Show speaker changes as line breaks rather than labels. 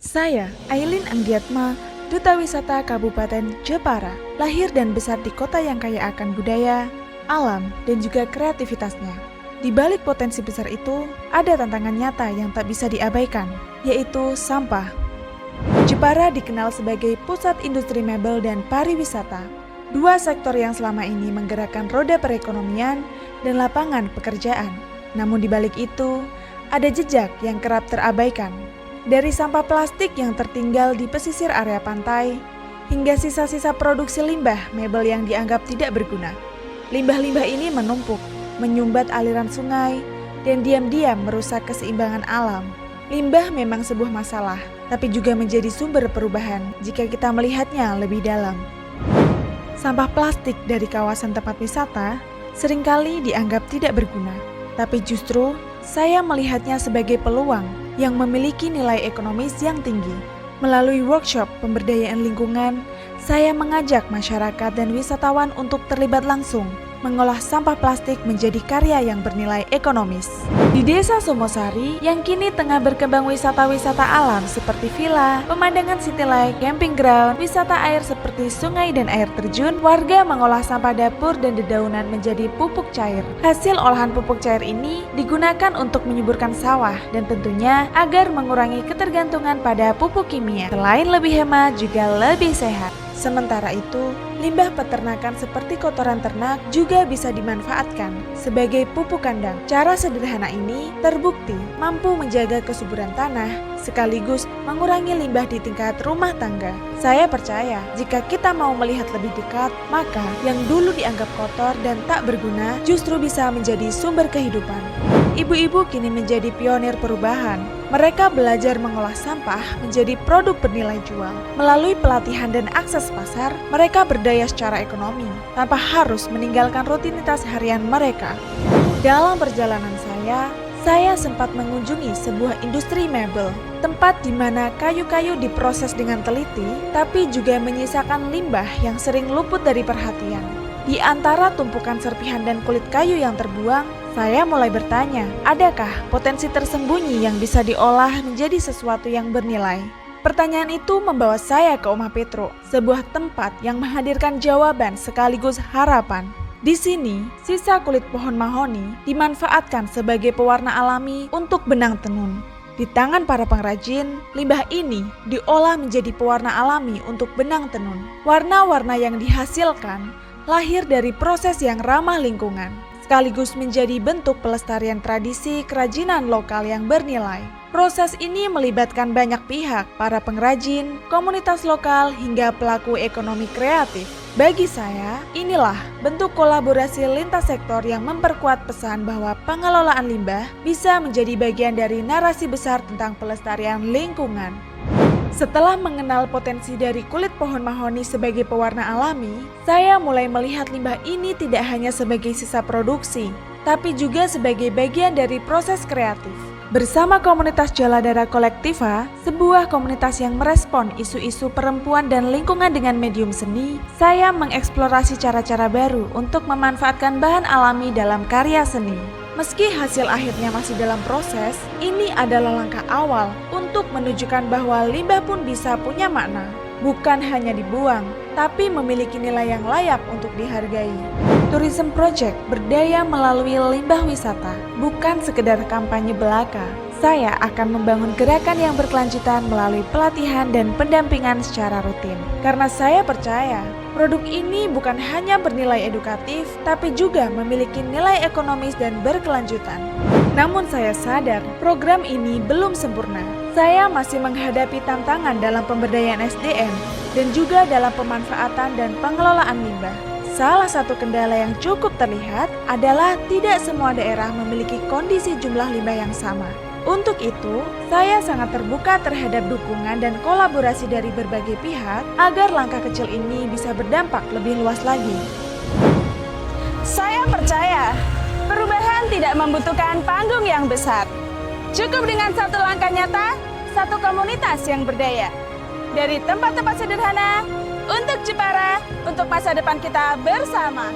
Saya, Aileen Anggiatma, Duta Wisata Kabupaten Jepara, lahir dan besar di kota yang kaya akan budaya, alam, dan juga kreativitasnya. Di balik potensi besar itu, ada tantangan nyata yang tak bisa diabaikan, yaitu sampah. Jepara dikenal sebagai pusat industri mebel dan pariwisata, dua sektor yang selama ini menggerakkan roda perekonomian dan lapangan pekerjaan. Namun di balik itu, ada jejak yang kerap terabaikan. Dari sampah plastik yang tertinggal di pesisir area pantai, hingga sisa-sisa produksi limbah mebel yang dianggap tidak berguna. Limbah-limbah ini menumpuk, menyumbat aliran sungai, dan diam-diam merusak keseimbangan alam. Limbah memang sebuah masalah, tapi juga menjadi sumber perubahan jika kita melihatnya lebih dalam. Sampah plastik dari kawasan tempat wisata seringkali dianggap tidak berguna, tapi justru saya melihatnya sebagai peluang yang memiliki nilai ekonomis yang tinggi. Melalui workshop pemberdayaan lingkungan, saya mengajak masyarakat dan wisatawan untuk terlibat langsung mengolah sampah plastik menjadi karya yang bernilai ekonomis. Di Desa Somosari yang kini tengah berkembang wisata-wisata alam seperti villa, pemandangan city light, camping ground, wisata air seperti sungai dan air terjun, warga mengolah sampah dapur dan dedaunan menjadi pupuk cair. Hasil olahan pupuk cair ini digunakan untuk menyuburkan sawah dan tentunya agar mengurangi ketergantungan pada pupuk kimia. Selain lebih hemat, juga lebih sehat. Sementara itu, limbah peternakan seperti kotoran ternak juga bisa dimanfaatkan sebagai pupuk kandang. Cara sederhana ini terbukti mampu menjaga kesuburan tanah sekaligus mengurangi limbah di tingkat rumah tangga. Saya percaya jika kita mau melihat lebih dekat, maka yang dulu dianggap kotor dan tak berguna justru bisa menjadi sumber kehidupan. Ibu-ibu kini menjadi pionir perubahan. Mereka belajar mengolah sampah menjadi produk bernilai jual. Melalui pelatihan dan akses pasar, mereka berdaya secara ekonomi tanpa harus meninggalkan rutinitas harian mereka. Dalam perjalanan saya sempat mengunjungi sebuah industri mebel, tempat di mana kayu-kayu diproses dengan teliti, tapi juga menyisakan limbah yang sering luput dari perhatian. Di antara tumpukan serpihan dan kulit kayu yang terbuang, saya mulai bertanya, adakah potensi tersembunyi yang bisa diolah menjadi sesuatu yang bernilai? Pertanyaan itu membawa saya ke Omah Petro, sebuah tempat yang menghadirkan jawaban sekaligus harapan. Di sini, sisa kulit pohon mahoni dimanfaatkan sebagai pewarna alami untuk benang tenun. Di tangan para pengrajin, limbah ini diolah menjadi pewarna alami untuk benang tenun. Warna-warna yang dihasilkan lahir dari proses yang ramah lingkungan, sekaligus menjadi bentuk pelestarian tradisi kerajinan lokal yang bernilai. Proses ini melibatkan banyak pihak, para pengrajin, komunitas lokal, hingga pelaku ekonomi kreatif. Bagi saya, inilah bentuk kolaborasi lintas sektor yang memperkuat pesan bahwa pengelolaan limbah bisa menjadi bagian dari narasi besar tentang pelestarian lingkungan. Setelah mengenal potensi dari kulit pohon mahoni sebagai pewarna alami, saya mulai melihat limbah ini tidak hanya sebagai sisa produksi, tapi juga sebagai bagian dari proses kreatif. Bersama komunitas Jaladara Kolektiva, sebuah komunitas yang merespon isu-isu perempuan dan lingkungan dengan medium seni, saya mengeksplorasi cara-cara baru untuk memanfaatkan bahan alami dalam karya seni. Meski hasil akhirnya masih dalam proses, ini adalah langkah awal untuk menunjukkan bahwa limbah pun bisa punya makna. Bukan hanya dibuang, tapi memiliki nilai yang layak untuk dihargai. Tourism Project berdaya melalui limbah wisata, bukan sekedar kampanye belaka. Saya akan membangun gerakan yang berkelanjutan melalui pelatihan dan pendampingan secara rutin. Karena saya percaya, produk ini bukan hanya bernilai edukatif, tapi juga memiliki nilai ekonomis dan berkelanjutan. Namun saya sadar, program ini belum sempurna. Saya masih menghadapi tantangan dalam pemberdayaan SDM dan juga dalam pemanfaatan dan pengelolaan limbah. Salah satu kendala yang cukup terlihat adalah tidak semua daerah memiliki kondisi jumlah limbah yang sama. Untuk itu, saya sangat terbuka terhadap dukungan dan kolaborasi dari berbagai pihak agar langkah kecil ini bisa berdampak lebih luas lagi.
Saya percaya, perubahan tidak membutuhkan panggung yang besar. Cukup dengan satu langkah nyata, satu komunitas yang berdaya. Dari tempat-tempat sederhana, untuk Jepara, untuk masa depan kita bersama.